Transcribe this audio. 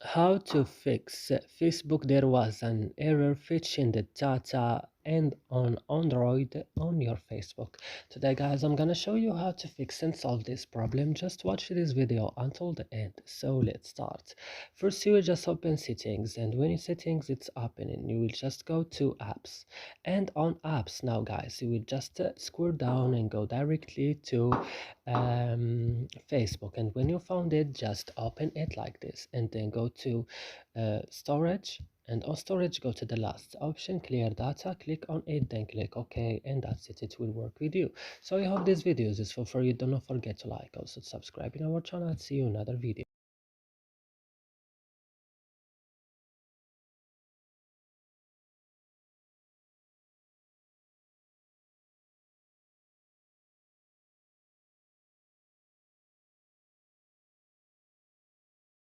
How to fix Facebook? There was an error fetching the data and on Android on your Facebook. Today guys, I'm gonna show you how to fix and solve this problem. Just watch this video until the end. So let's start. First you will just open settings, and when you settings it's opening, you will just go to apps, and on apps now guys, you will just scroll down and go directly to Facebook, and when you found it, just open it like this and then go to storage, and on storage go to the last option, clear data, click on it, then click OK, and that's it. It will work with you. So I hope this video is useful for you. Do not forget to like, also subscribe in our channel. See you in another video.